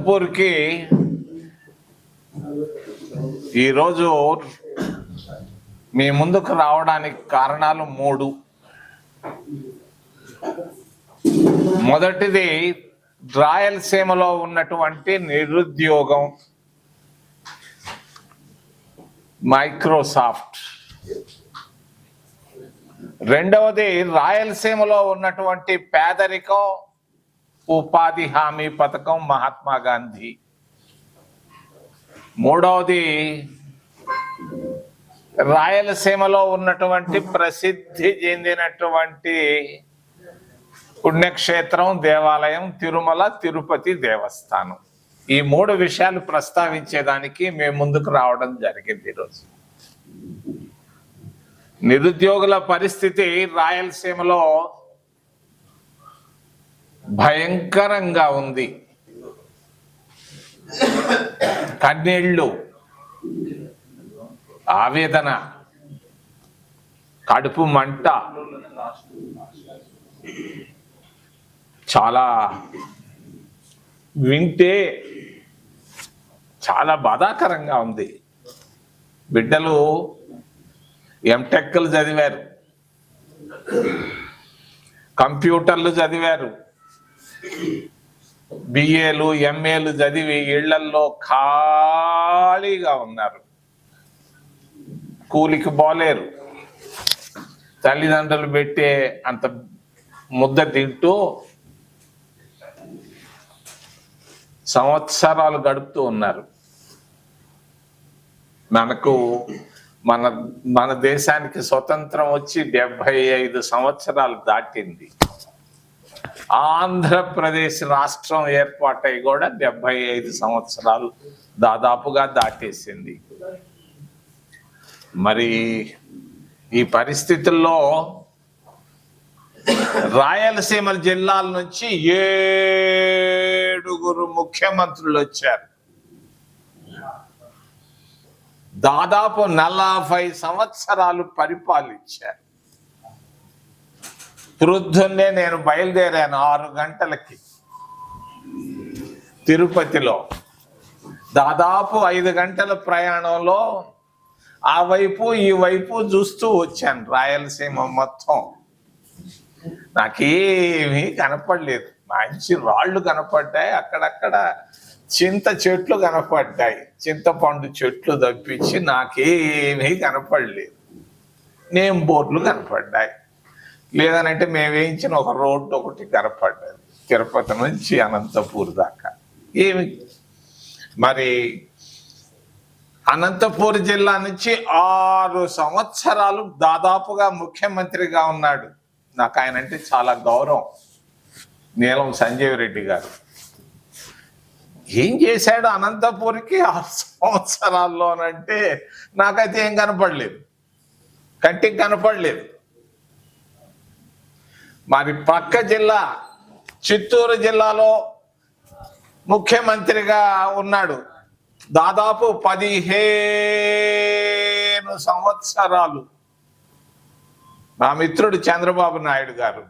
అనంతపూర్కి ఈరోజు మీ ముందుకు రావడానికి కారణాలు 3. మొదటిది రాయలసీమలో ఉన్నటువంటి నిరుద్యోగం, మైక్రోసాఫ్ట్. రెండవది రాయలసీమలో ఉన్నటువంటి పేదరికం, ఉపాధి హామీ పథకం మహాత్మా గాంధీ. మూడవది రాయలసీమలో ఉన్నటువంటి ప్రసిద్ధి చెందినటువంటి పుణ్యక్షేత్రం, దేవాలయం తిరుమల తిరుపతి దేవస్థానం. ఈ 3 విషయాలు ప్రస్తావించేదానికి మేము ముందుకు రావడం జరిగింది. ఈరోజు నిరుద్యోగుల పరిస్థితి రాయలసీమలో భయంకరంగా ఉంది. కన్నీళ్ళు, ఆవేదన, కడుపు మంట, చాలా వింటే చాలా బాధాకరంగా ఉంది. బిడ్డలు ఎంటెక్లు చదివారు, కంప్యూటర్లు చదివారు, బిఏలు ఎంఏలు చదివి ఇళ్లల్లో ఖాళీగా ఉన్నారు. కూలికి పోలేరు, తల్లిదండ్రులు పెట్టే అంత ముద్ద తింటూ సంవత్సరాలు గడుపుతూ ఉన్నారు. మన దేశానికి స్వతంత్రం వచ్చి 75 సంవత్సరాలు దాటింది. ఆంధ్రప్రదేశ్ రాష్ట్రం ఏర్పాటై కూడా 75 సంవత్సరాలు దాదాపుగా దాటేసింది. మరి ఈ పరిస్థితుల్లో రాయలసీమ జిల్లాల నుంచి 7 ముఖ్యమంత్రులు వచ్చారు. దాదాపు 40 సంవత్సరాలు పరిపాలించారు. ప్రొద్దున్నే నేను బయలుదేరాను 6 గంటలకి తిరుపతిలో. దాదాపు 5 గంటల ప్రయాణంలో ఆ వైపు ఈ వైపు చూస్తూ వచ్చాను. రాయలసీమ మొత్తం నాకేమీ కనపడలేదు. మంచి రాళ్ళు కనపడ్డాయి, అక్కడక్కడ చింత చెట్లు కనపడ్డాయి, చింతపండు చెట్లు తప్పించి నాకేమీ కనపడలేదు. నేమ్ బోర్డులు కనపడ్డాయి, లేదనంటే మేము వేయించిన ఒక రోడ్డు ఒకటి కనపడ్డది తిరుపతి నుంచి అనంతపూర్ దాకా. ఏమి మరి అనంతపూర్ జిల్లా నుంచి 6 సంవత్సరాలు దాదాపుగా ముఖ్యమంత్రిగా ఉన్నాడు. నాకు ఆయన అంటే చాలా గౌరవం. నీలం సంజీవ్ రెడ్డి గారు ఏం చేశాడు అనంతపూర్కి 6 సంవత్సరాల్లోనంటే నాకైతే ఏం కనపడలేదు, కంటికి కనపడలేదు. మరి పక్క జిల్లా చిత్తూరు జిల్లాలో ముఖ్యమంత్రిగా ఉన్నాడు దాదాపు 15 సంవత్సరాలు. నా మిత్రుడు చంద్రబాబు నాయుడు గారు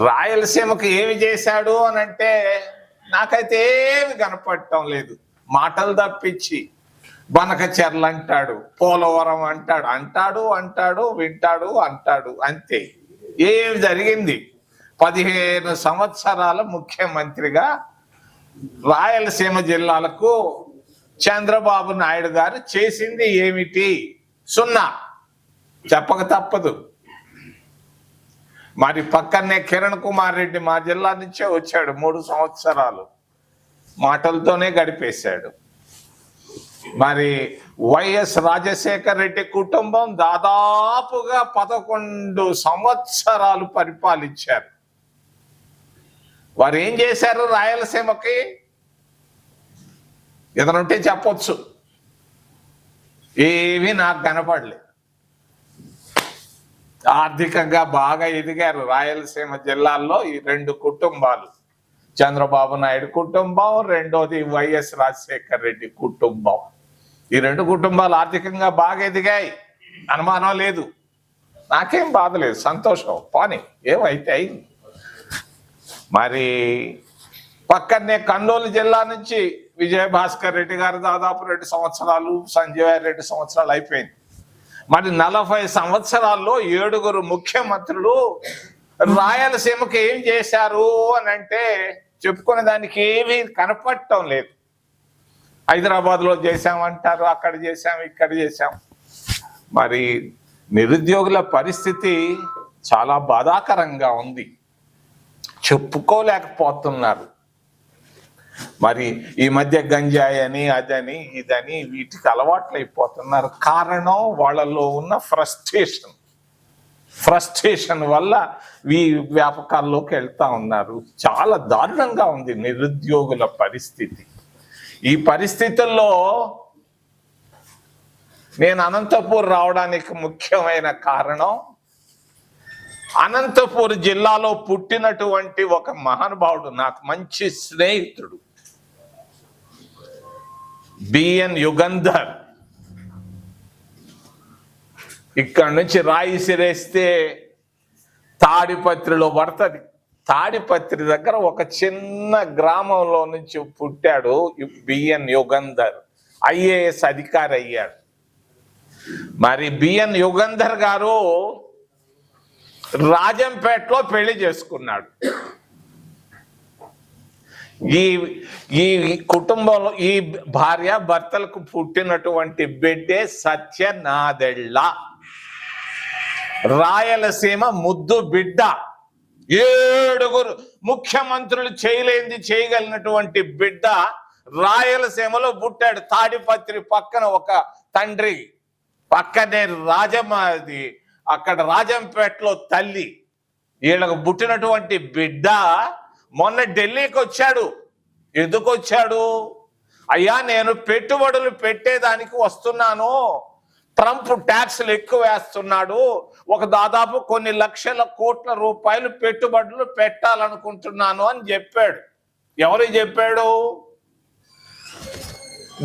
రాయలసీమకు ఏమి చేశాడు అని అంటే నాకైతే ఏమి కనపడటం లేదు. మాటలు తప్పించి బనకచెర్ల అంటాడు, పోలవరం అంటాడు, వింటాడు, అంతే. ఏమి జరిగింది? 15 సంవత్సరాల ముఖ్యమంత్రిగా రాయలసీమ జిల్లాలకు చంద్రబాబు నాయుడు గారు చేసింది ఏమిటి? 0. చెప్పక తప్పదు. మరి పక్కనే కిరణ్ కుమార్ రెడ్డి మా జిల్లా నుంచే వచ్చాడు. 3 సంవత్సరాలు మాటలతోనే గడిపేశాడు. మరి వైఎస్ రాజశేఖర రెడ్డి కుటుంబం దాదాపుగా 11 సంవత్సరాలు పరిపాలించారు. వారు ఏం చేశారు రాయలసీమకి? ఏదనుంటే చెప్పొచ్చు. ఏమీ నాకు కనపడలేదు. ఆర్థికంగా బాగా ఎదిగారు రాయలసీమ జిల్లాల్లో ఈ 2 కుటుంబాలు. చంద్రబాబు నాయుడు కుటుంబం, రెండోది వైఎస్ రాజశేఖర రెడ్డి కుటుంబం. ఈ 2 కుటుంబాలు ఆర్థికంగా బాగా ఎదిగాయి, అనుమానం లేదు. నాకేం బాధ లేదు, సంతోషం. పోనీ ఏమైతే అయింది. మరి పక్కనే కర్నూలు జిల్లా నుంచి విజయభాస్కర్ రెడ్డి గారు దాదాపు 2 సంవత్సరాలు, సంజయ్ రెడ్డి సంవత్సరాలు అయిపోయింది. మరి 40 సంవత్సరాల్లో 7 ముఖ్యమంత్రులు రాయలసీమకి ఏం చేశారు అని అంటే చెప్పుకునే దానికి ఏమీ కనపడటం లేదు. హైదరాబాద్లో చేశామంటారు, అక్కడ చేశాం, ఇక్కడ చేశాం. మరి నిరుద్యోగుల పరిస్థితి చాలా బాధాకరంగా ఉంది, చెప్పుకోలేకపోతున్నారు. మరి ఈ మధ్య గంజాయి అని, అదని, ఇదని వీటికి అలవాట్లు అయిపోతున్నారు. కారణం వాళ్ళలో ఉన్న ఫ్రస్ట్రేషన్ వల్ల ఈ వ్యాపకాల్లోకి వెళ్తా ఉన్నారు. చాలా దారుణంగా ఉంది నిరుద్యోగుల పరిస్థితి. ఈ పరిస్థితుల్లో నేను అనంతపూర్ రావడానికి ముఖ్యమైన కారణం, అనంతపూర్ జిల్లాలో పుట్టినటువంటి ఒక మహానుభావుడు, నాకు మంచి స్నేహితుడు, బిఎన్ యుగంధర్. ఇక్కడ నుంచి రాయి సిరేస్తే తాడిపత్రిలో పడుతుంది. తాడిపత్రి దగ్గర ఒక చిన్న గ్రామంలో నుంచి పుట్టాడు బిఎన్ యుగంధర్. ఐఏఎస్ అధికారి అయ్యాడు. మరి బిఎన్ యుగంధర్ గారు రాజంపేటలో పెళ్లి చేసుకున్నాడు. ఈ కుటుంబంలో ఈ భార్య భర్తలకు పుట్టినటువంటి బిడ్డే సత్యనాదెళ్ళ, రాయలసీమ ముద్దు బిడ్డ. 7 ముఖ్యమంత్రులు చేయలేంది చేయగలిగినటువంటి బిడ్డ రాయలసీమలో పుట్టాడు. తాడిపత్రి పక్కన ఒక తండ్రి, పక్కనే రాజమాది, అక్కడ రాజంపేటలో తల్లి. వీళ్ళకు పుట్టినటువంటి బిడ్డ మొన్న ఢిల్లీకి వచ్చాడు. ఎందుకు వచ్చాడు? అయ్యా, నేను పెట్టుబడులు పెట్టేదానికి వస్తున్నాను, ట్రంప్ ట్యాక్స్లు ఎక్కువ వేస్తున్నాడు, ఒక దాదాపు కొన్ని లక్షల కోట్ల రూపాయలు పెట్టుబడులు పెట్టాలనుకుంటున్నాను అని చెప్పాడు. ఎవరు చెప్పాడు?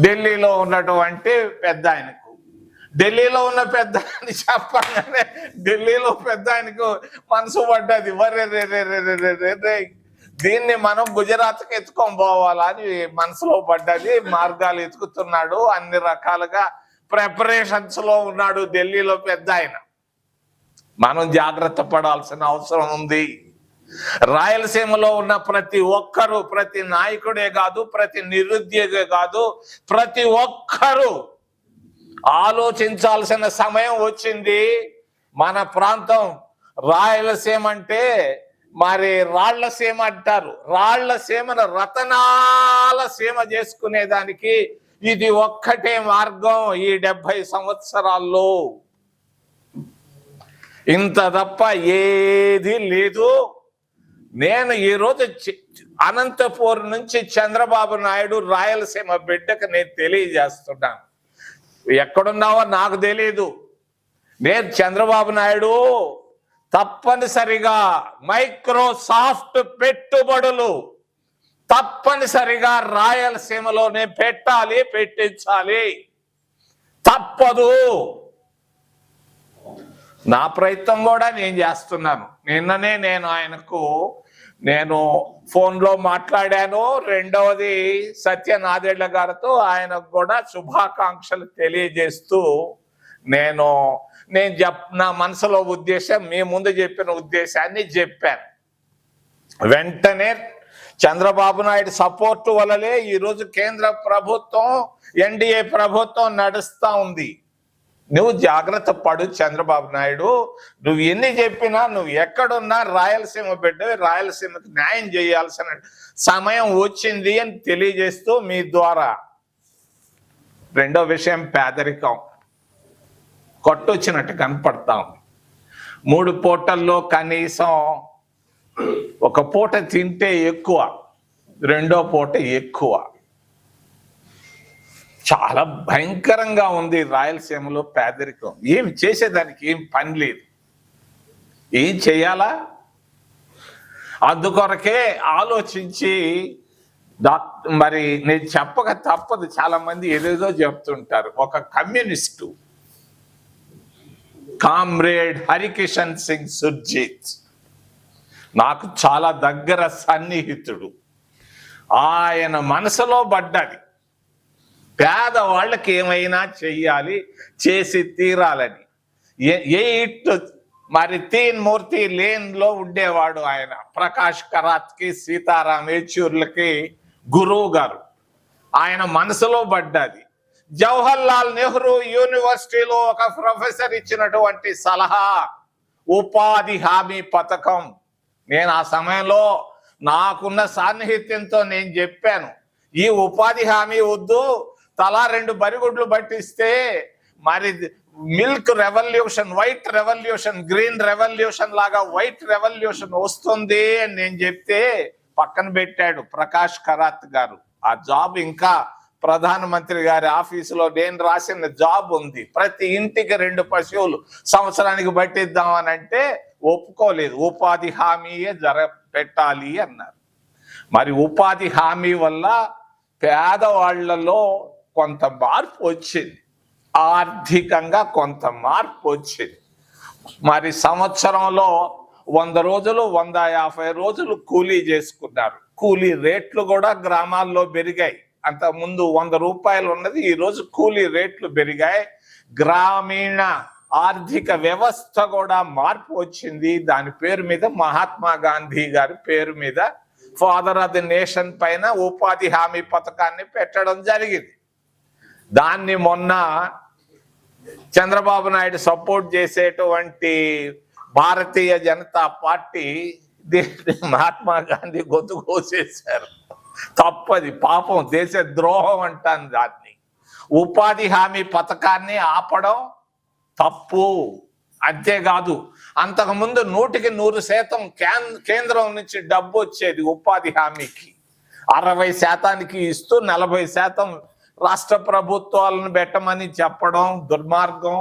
ఢిల్లీలో ఉన్నటువంటి పెద్ద ఆయనకు. ఢిల్లీలో ఉన్న పెద్ద ఆయన చెప్పగానే ఢిల్లీలో పెద్ద ఆయనకు మనసు పడ్డది, వరే రే రే రే రే రే రే, దీన్ని మనం గుజరాత్కి ఎత్తుకొని పోవాలా అని మనసులో పడ్డది. మార్గాలు ఎత్తుకుతున్నాడు, అన్ని రకాలుగా ప్రిపరేషన్స్ లో ఉన్నాడు ఢిల్లీలో పెద్ద ఆయన. మనం జాగ్రత్త పడాల్సిన అవసరం ఉంది. రాయలసీమలో ఉన్న ప్రతి ఒక్కరు, ప్రతి నాయకుడే కాదు, ప్రతి నిరుద్యోగే కాదు, ప్రతి ఒక్కరూ ఆలోచించాల్సిన సమయం వచ్చింది. మన ప్రాంతం రాయలసీమ అంటే మరి రాళ్ల సీమ అంటారు. రాళ్ల సీమను రతనాల సీమ చేసుకునేదానికి ఇది ఒక్కటే మార్గం. ఈ 70 సంవత్సరాల్లో ఇంత తప్ప ఏది లేదు. నేను ఈరోజు అనంతపూర్ నుంచి చంద్రబాబు నాయుడు రాయలసీమ బిడ్డకు నేను తెలియజేస్తున్నాను. ఎక్కడున్నావో నాకు తెలీదు. నేను చంద్రబాబు నాయుడు తప్పనిసరిగా మైక్రోసాఫ్ట్ పెట్టుబడులు తప్పనిసరిగా రాయలసీమలోనే పెట్టాలి, పెట్టించాలి, తప్పదు. నా ప్రయత్నం కూడా నేను చేస్తున్నాను. నిన్ననే నేను ఆయనకు ఫోన్లో మాట్లాడాను. రెండవది సత్యనాదెళ్ళ గారితో ఆయనకు కూడా శుభాకాంక్షలు తెలియజేస్తూ నా మనసులో ఉద్దేశం, మీ ముందు చెప్పిన ఉద్దేశాన్ని చెప్పాను. వెంటనే చంద్రబాబు నాయుడు సపోర్టు వల్లనే ఈరోజు కేంద్ర ప్రభుత్వం, ఎన్డీఏ ప్రభుత్వం నడుస్తూ ఉంది. నువ్వు జాగ్రత్త పడు చంద్రబాబు నాయుడు. నువ్వు ఎన్ని చెప్పినా, నువ్వు ఎక్కడున్నా రాయలసీమ బిడ్డవి, రాయలసీమకు న్యాయం చేయాల్సిన సమయం వచ్చింది అని తెలియజేస్తూ మీ ద్వారా. రెండో విషయం, పేదరికం కొట్టొచ్చినట్టు కనపడతాం. 3 పూటల్లో కనీసం ఒక పూట తింటే ఎక్కువ, రెండో పూట ఎక్కువ. చాలా భయంకరంగా ఉంది రాయలసీమలో పేదరికం. ఏం చేసేదానికి ఏం పని లేదు. ఏం చేయాలా? అందుకొరకే ఆలోచించి మరి నేను చెప్పక తప్పదు. చాలా మంది ఏదేదో చెప్తుంటారు. ఒక కమ్యూనిస్టు కామ్రేడ్ హరికిషన్ సింగ్ సుర్జీత్ నాకు చాలా దగ్గర సన్నిహితుడు. ఆయన మనసులో పడ్డది పేదవాళ్ళకి ఏమైనా చెయ్యాలి, చేసి తీరాలని. ఎయిట్ మరి తీన్ మూర్తి లేన్ లో ఉండేవాడు ఆయన. ప్రకాష్ కరాత్కి, సీతారాం యేచూర్లకి గురువు గారు. ఆయన మనసులో పడ్డది. జవహర్ లాల్ నెహ్రూ యూనివర్సిటీలో ఒక ప్రొఫెసర్ ఇచ్చినటువంటి సలహా ఉపాధి హామీ పథకం. నేను ఆ సమయంలో నాకున్న సాన్నిహిత్యంతో నేను చెప్పాను, ఈ ఉపాధి హామీ వద్దు, తలా 2 బరిగుడ్లు పట్టిస్తే మరి milk revolution, white revolution, green revolution లాగా వైట్ రెవల్యూషన్ వస్తుంది అని నేను చెప్తే పక్కన పెట్టాడు ప్రకాష్ కరాత్ గారు. ఆ జాబ్ ఇంకా ప్రధానమంత్రి గారి ఆఫీసులో నేను రాసిన జాబ్ ఉంది. ప్రతి ఇంటికి 2 పశువులు సంవత్సరానికి పట్టిద్దామని అంటే ఒప్పుకోలేదు. ఉపాధి హామీయే పెట్టాలి అన్నారు. మరి ఉపాధి హామీ వల్ల పేదవాళ్లలో కొంత మార్పు వచ్చింది, ఆర్థికంగా కొంత మార్పు వచ్చింది. మరి సంవత్సరంలో 100 రోజులు 150 రోజులు కూలీ చేసుకున్నారు. కూలీ రేట్లు కూడా గ్రామాల్లో పెరిగాయి. అంతకుముందు 100 రూపాయలు ఉన్నది, ఈరోజు కూలీ రేట్లు పెరిగాయి. గ్రామీణ ఆర్థిక వ్యవస్థ కూడా మార్పు వచ్చింది. దాని పేరు మీద మహాత్మా గాంధీ గారి పేరు మీద ఫాదర్ ఆఫ్ ది నేషన్ పైన ఉపాధి హామీ పథకాన్ని పెట్టడం జరిగింది. దాన్ని మొన్న చంద్రబాబు నాయుడు సపోర్ట్ చేసేటువంటి భారతీయ జనతా పార్టీ మహాత్మా గాంధీ గొంతు కోసేశారు. తప్పది, పాపం, దేశ ద్రోహం అంటాను దాన్ని. ఉపాధి హామీ పథకాన్ని ఆపడం తప్పు. అంతేకాదు, అంతకుముందు 100% కేంద్రం నుంచి డబ్బు వచ్చేది ఉపాధి హామీకి. 60% ఇస్తూ 40% రాష్ట్ర ప్రభుత్వాలను పెట్టమని చెప్పడం దుర్మార్గం,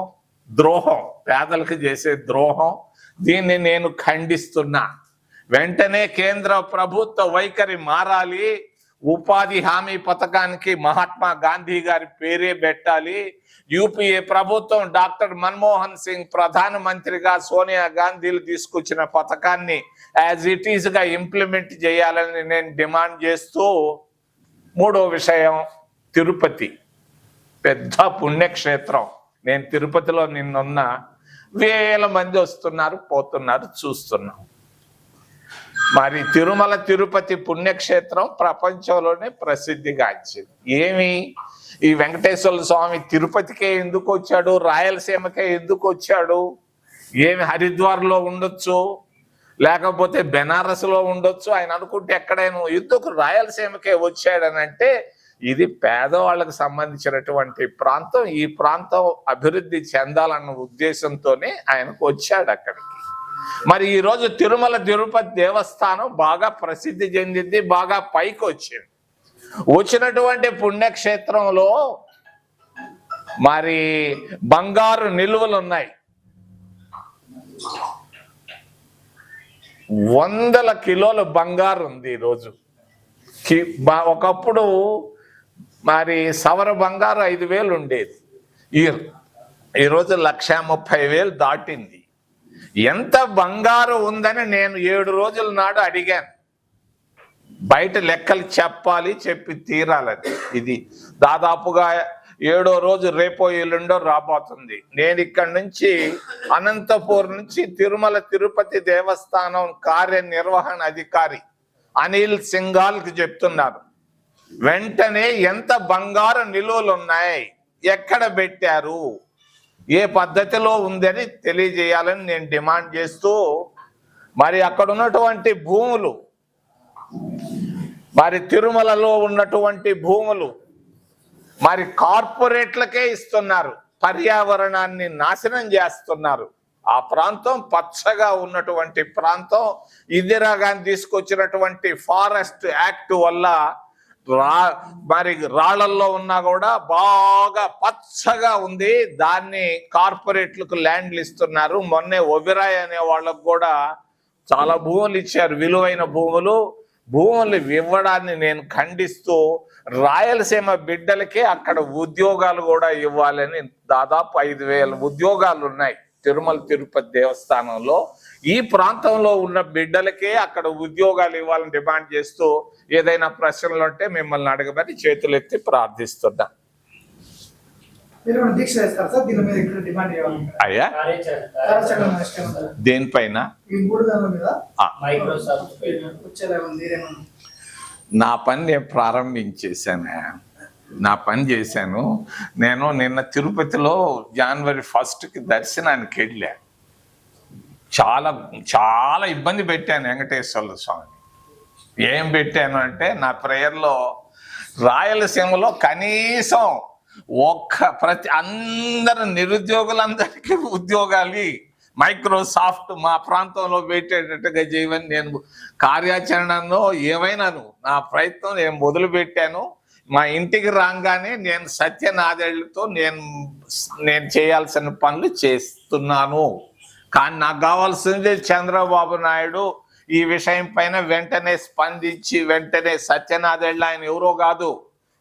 ద్రోహం, పేదలకు చేసే ద్రోహం. దీన్ని నేను ఖండిస్తున్నా. వెంటనే కేంద్ర ప్రభుత్వ వైఖరి మారాలి. ఉపాధి హామీ పథకానికి మహాత్మా గాంధీ గారి పేరే పెట్టాలి. యూపీఏ ప్రభుత్వం డాక్టర్ మన్మోహన్ సింగ్ ప్రధానమంత్రిగా సోనియా గాంధీలు తీసుకొచ్చిన పథకాన్ని యాజ్ ఇట్ ఈజ్ గా ఇంప్లిమెంట్ చేయాలని నేను డిమాండ్ చేస్తూ, 3వ విషయం తిరుపతి. పెద్ద పుణ్యక్షేత్రం. నేను తిరుపతిలో నిన్నున్న వేల మంది వస్తున్నారు, పోతున్నారు, చూస్తున్నాం. మరి తిరుమల తిరుపతి పుణ్యక్షేత్రం ప్రపంచంలోనే ప్రసిద్ధిగాంచింది. ఏమి ఈ వెంకటేశ్వర స్వామి తిరుపతికే ఎందుకు వచ్చాడు, రాయలసీమకే ఎందుకు వచ్చాడు? ఏమి హరిద్వార్లో ఉండొచ్చు, లేకపోతే బెనారస్లో ఉండొచ్చు, ఆయన అనుకుంటే ఎక్కడైనా ఎందుకు రాయలసీమకే వచ్చాడనంటే ఇది పేదవాళ్ళకు సంబంధించినటువంటి ప్రాంతం. ఈ ప్రాంతం అభివృద్ధి చెందాలన్న ఉద్దేశంతోనే ఆయనకు వచ్చాడు అక్కడికి. మరి ఈరోజు తిరుమల తిరుపతి దేవస్థానం బాగా ప్రసిద్ధి చెందింది, బాగా పైకి వచ్చింది. వచ్చినటువంటి పుణ్యక్షేత్రంలో మరి బంగారు నిల్వలు ఉన్నాయి. 100 కిలోల బంగారు ఉంది ఈరోజు. ఒకప్పుడు మరి సవర బంగారు 5,000 ఉండేది, ఈరోజు 1,30,000 దాటింది. ఎంత బంగారు ఉందని నేను 7 రోజుల నాడు అడిగాను. బయట లెక్కలు చెప్పాలి, చెప్పి తీరాలని. ఇది దాదాపుగా 7వ రోజు రేపో ఎల్లుండో రాబోతుంది. నేను ఇక్కడి నుంచి అనంతపూర్ నుంచి తిరుమల తిరుపతి దేవస్థానం కార్యనిర్వహణ అధికారి అనిల్ సింఘాల్కి చెప్తున్నారు, వెంటనే ఎంత బంగారు నిలువలు ఉన్నాయి, ఎక్కడ పెట్టారు, ఏ పద్ధతిలో ఉందని తెలియజేయాలని నేను డిమాండ్ చేస్తూ, మరి అక్కడ ఉన్నటువంటి భూములు, మరి తిరుమలలో ఉన్నటువంటి భూములు మరి కార్పొరేట్లకే ఇస్తున్నారు, పర్యావరణాన్ని నాశనం చేస్తున్నారు. ఆ ప్రాంతం పచ్చగా ఉన్నటువంటి ప్రాంతం. ఇందిరాగాంధీ తీసుకొచ్చినటువంటి ఫారెస్ట్ యాక్ట్ వల్ల మరి రాళ్లల్లో ఉన్నా కూడా బాగా పచ్చగా ఉంది. దాన్ని కార్పొరేట్లకు ల్యాండ్లు ఇస్తున్నారు. మొన్నే ఒబిరాయ్ అనే వాళ్ళకు కూడా చాలా భూములు ఇచ్చారు, విలువైన భూములు. భూములు ఇవ్వడాన్ని నేను ఖండిస్తూ, రాయలసీమ బిడ్డలకే అక్కడ ఉద్యోగాలు కూడా ఇవ్వాలని దాదాపు 5,000 ఉద్యోగాలు ఉన్నాయి తిరుమల తిరుపతి దేవస్థానంలో. ఈ ప్రాంతంలో ఉన్న బిడ్డలకే అక్కడ ఉద్యోగాలు ఇవ్వాలని డిమాండ్ చేస్తూ ఏదైనా ప్రశ్నలు ఉంటే మిమ్మల్ని అడగమని చేతులెత్తి ప్రార్థిస్తున్నా. అయ్యా దేనిపైన? నా పని నేను ప్రారంభించేశాను. నా పని చేశాను. నేను నిన్న తిరుపతిలో January 1st దర్శనానికి వెళ్ళా. చాలా చాలా ఇబ్బంది పెట్టాను వెంకటేశ్వర స్వామిని. ఏం పెట్టాను అంటే నా ప్రేయర్లో రాయలసీమలో కనీసం అందరు నిరుద్యోగులందరికీ ఉద్యోగాలు మైక్రోసాఫ్ట్ మా ప్రాంతంలో పెట్టేటట్టుగా చేయమని నేను కార్యాచరణలో ఏమైనాను నా ప్రయత్నం నేను మొదలు పెట్టాను. మా ఇంటికి రాగానే నేను సత్యనాదేళ్లతో నేను చేయాల్సిన పనులు చేస్తున్నాను. కానీ నాకు కావాల్సింది చంద్రబాబు నాయుడు ఈ విషయం పైన వెంటనే స్పందించి వెంటనే సత్యనాదేళ్ల ఆయన ఎవరో కాదు,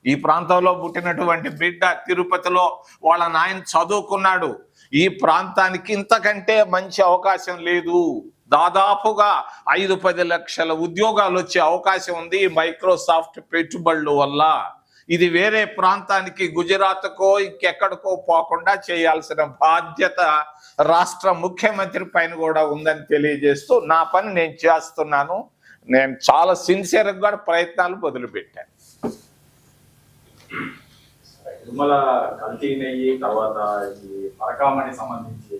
ఈ ప్రాంతంలో పుట్టినటువంటి బిడ్డ, తిరుపతిలో వాళ్ళ నాయన చదువుకున్నాడు. ఈ ప్రాంతానికి ఇంతకంటే మంచి అవకాశం లేదు. దాదాపుగా 5-10 లక్షల ఉద్యోగాలు వచ్చే అవకాశం ఉంది ఈ మైక్రోసాఫ్ట్ పెట్టుబడుల వల్ల. ఇది వేరే ప్రాంతానికి గుజరాత్కో ఇంకెక్కడికో పోకుండా చేయాల్సిన బాధ్యత రాష్ట్ర ముఖ్యమంత్రి పైన కూడా ఉందని తెలియజేస్తూ నా పని నేను చేస్తున్నాను. నేను చాలా సిన్సియర్గా కూడా ప్రయత్నాలు మొదలుపెట్టాను. తిరుమల కల్తీ నెయ్యి తర్వాత ఈ పరకామణి సంబంధించి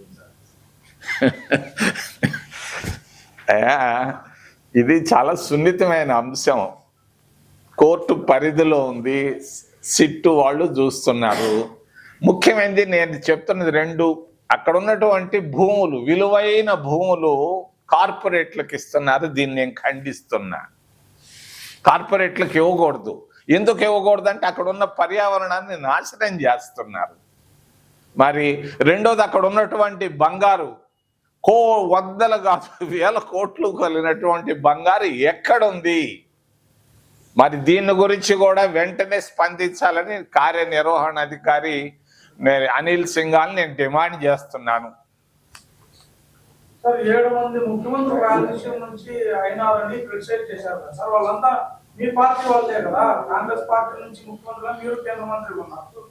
ఇది చాలా సున్నితమైన అంశం. కోర్టు పరిధిలో ఉంది, సిట్టు వాళ్ళు చూస్తున్నారు. ముఖ్యమైనది నేను చెప్తున్నది రెండు, అక్కడ ఉన్నటువంటి భూములు, విలువైన భూములు కార్పొరేట్లకు ఇస్తున్నారు. దీన్ని నేను ఖండిస్తున్నా. కార్పొరేట్లకు ఇవ్వకూడదు. ఎందుకు ఇవ్వకూడదు అంటే అక్కడ ఉన్న పర్యావరణాన్ని నాశనం చేస్తున్నారు. మరి రెండోది, అక్కడ ఉన్నటువంటి బంగారు వందలు కాదు 1000 కోట్లు కలిగినటువంటి బంగారు ఎక్కడుంది? మరి దీని గురించి కూడా వెంటనే స్పందించాలని కార్యనిర్వహణాధికారి అనిల్ సింఘాల్ నేను డిమాండ్ చేస్తున్నాను. సార్ 7 మంది ముఖ్యమంత్రులు రాజకీయం నుంచి అయినారని క్రిటిసైజ్ చేశారు కదా సార్, వాళ్ళంతా మీ పార్టీ వాళ్ళే కదా, కాంగ్రెస్ పార్టీ నుంచి ముఖ్యమంత్రులు మీరు కేంద్ర మంత్రులు ఉన్నారు,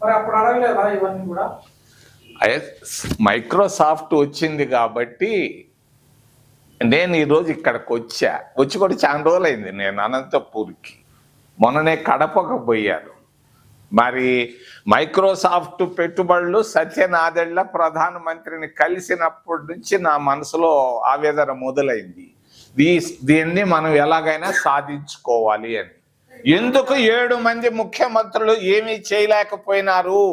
మరి అప్పుడు అడగలేదా ఇవన్నీ కూడా? మైక్రోసాఫ్ట్ వచ్చింది కాబట్టి నేను ఈరోజు ఇక్కడికి వచ్చి కూడా చాలా రోజులైంది. నేను అనంతపూర్కి మొన్ననే కడపకు పోయాను. మరి మైక్రోసాఫ్ట్ పెట్టుబడులు సత్యనాదేళ్ల ప్రధానమంత్రిని కలిసినప్పటి నుంచి నా మనసులో ఆవేదన మొదలైంది. దీన్ని మనం ఎలాగైనా సాధించుకోవాలి అని. ఎందుకు 7 మంది ముఖ్యమంత్రులు ఏమీ చేయలేకపోయినారు?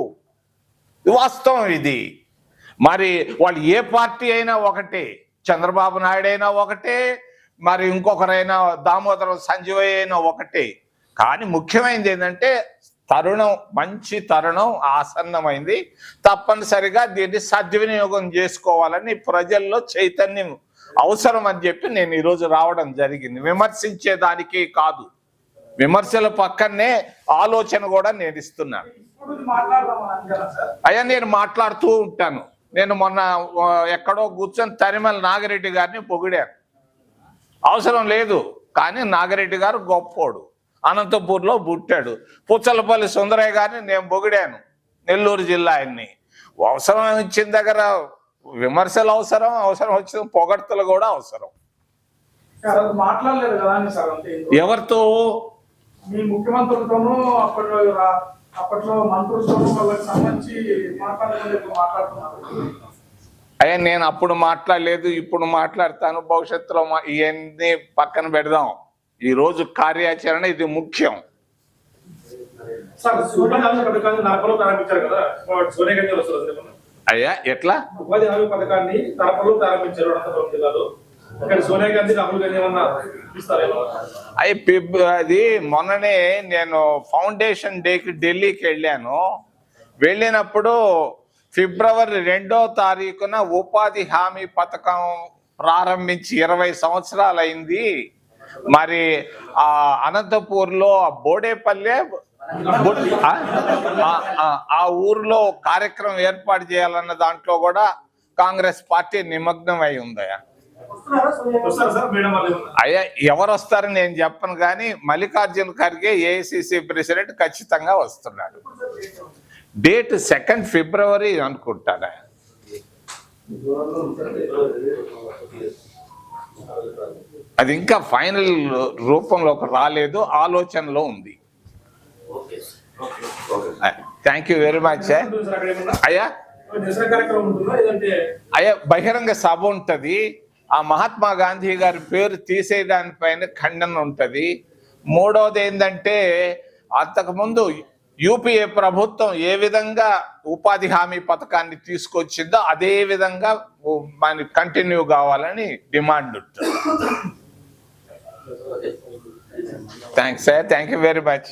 వాస్తవం ఇది. మరి వాళ్ళు ఏ పార్టీ అయినా ఒకటే, చంద్రబాబు నాయుడు అయినా ఒకటే, మరి ఇంకొకరైనా దామోదరం సంజయ్ అయినా ఒకటే. కానీ ముఖ్యమైనది ఏంటంటే తరుణం, మంచి తరుణం ఆసన్నమైంది. తప్పనిసరిగా దీన్ని సద్వినియోగం చేసుకోవాలని ప్రజల్లో చైతన్యం అవసరం అని చెప్పి నేను ఈరోజు రావడం జరిగింది. విమర్శించేదానికి కాదు, విమర్శల పక్కనే ఆలోచన కూడా నేను ఇస్తున్నాను. అయ్యా నేను మాట్లాడుతూ ఉంటాను. నేను మొన్న ఎక్కడో కూర్చొని తరిమల నాగిరెడ్డి గారిని పొగిడాను. అవసరం లేదు, కానీ నాగిరెడ్డి గారు గొప్పోడు, అనంతపూర్లో పుట్టాడు. పుచ్చలపల్లి సుందరయ్య గారిని నేను పొగిడాను, నెల్లూరు జిల్లా ఆయన్ని. అవసరం ఇచ్చిన దగ్గర విమర్శలు అవసరం, అవసరం వచ్చిన పొగడ్తలు కూడా అవసరం. మాట్లాడలేదు కదా ఎవరితో? మీ ముఖ్యమంత్రులతోనూ అప్పట్లో మంత్రులతోనూ వాళ్ళకి సంబంధించి మాట్లాడుతున్నారు. అయ్యా నేను అప్పుడు మాట్లాడలేదు, ఇప్పుడు మాట్లాడతాను. భవిష్యత్తులో ఇవన్నీ పక్కన పెడదాం. ఈ రోజు కార్యాచరణ ఇది ముఖ్యం. అయ్యా ఎట్లా ఉపాధి హామీ పథకాన్ని తరపులో ప్రారంభించారు అనంతపురం జిల్లాలో. సోనియా గాంధీ, రాహుల్ గాంధీ ఏమన్నా అది మొన్ననే నేను ఫౌండేషన్ డేకి ఢిల్లీకి వెళ్ళినప్పుడు ఫిబ్రవరి 2వ తారీఖున ఉపాధి హామీ పథకం ప్రారంభించి 20 సంవత్సరాలు అయింది. మరి ఆ అనంతపూర్లో బోడేపల్లె ఆ ఊర్లో కార్యక్రమం ఏర్పాటు చేయాలన్న దాంట్లో కూడా కాంగ్రెస్ పార్టీ నిమగ్నం అయి ఉందయా. వస్తారు సార్ మేడం వాళ్ళు ఏమన్నా? అయ్యా ఎవరు వస్తారని నేను చెప్పను, కానీ మల్లికార్జున ఖర్గే ఏఐసిసి ప్రెసిడెంట్ ఖచ్చితంగా వస్తున్నాడు. డేట్ 2 ఫిబ్రవరి అనుకుంటాను. అది ఇంకా ఫైనల్ రూపంలోకి రాలేదు, ఆలోచనలో ఉంది. Thank you very much sir. ఉంటుంది సార్ అక్కడ ఏమన్నా? అయ్యా నిరసన కార్యక్రమం ఉంటుందా లేదంటే అయ్యా బహిరంగ సభ ఉంటది. ఆ మహాత్మా గాంధీ గారి పేరు తీసేయడానిపైన ఖండన ఉంటది. మూడవది ఏంటంటే అంతకుముందు యూపీఏ ప్రభుత్వం ఏ విధంగా ఉపాధి హామీ పథకాన్ని తీసుకొచ్చిందో అదే విధంగా మనకి కంటిన్యూ కావాలని డిమాండ్ ఉంటుంది. Thanks sir, thank you very much.